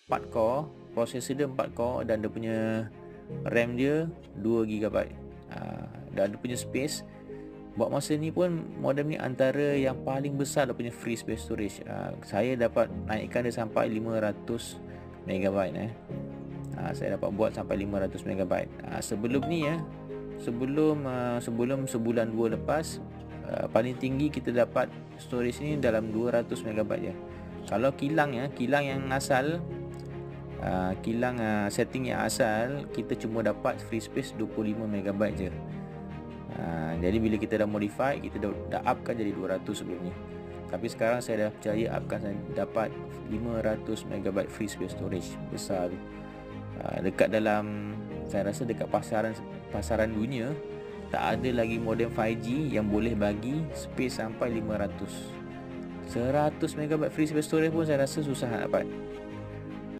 4 core, prosesor dia 4 core, dan dia punya RAM dia 2 GB. Dan dia punya space, buat masa ni pun modem ni antara yang paling besar dia punya free space storage. Saya dapat naikkan dia sampai 500 MB. Saya dapat buat sampai 500 MB. Sebelum ni sebelum sebulan 2 lepas, paling tinggi kita dapat storage ni dalam 200 MB je. Kalau kilang yang asal, setting yang asal, kita cuma dapat free space 25 MB je. Jadi bila kita dah modify, kita dah upkan jadi 200 sebelum ni. Tapi sekarang saya dah percaya upkan, saya dapat 500 MB free space storage besar tu. Dekat dalam, saya rasa dekat pasaran dunia tak ada lagi modem 5G yang boleh bagi space sampai 500. 100 MB free space storage pun saya rasa susah nak dapat.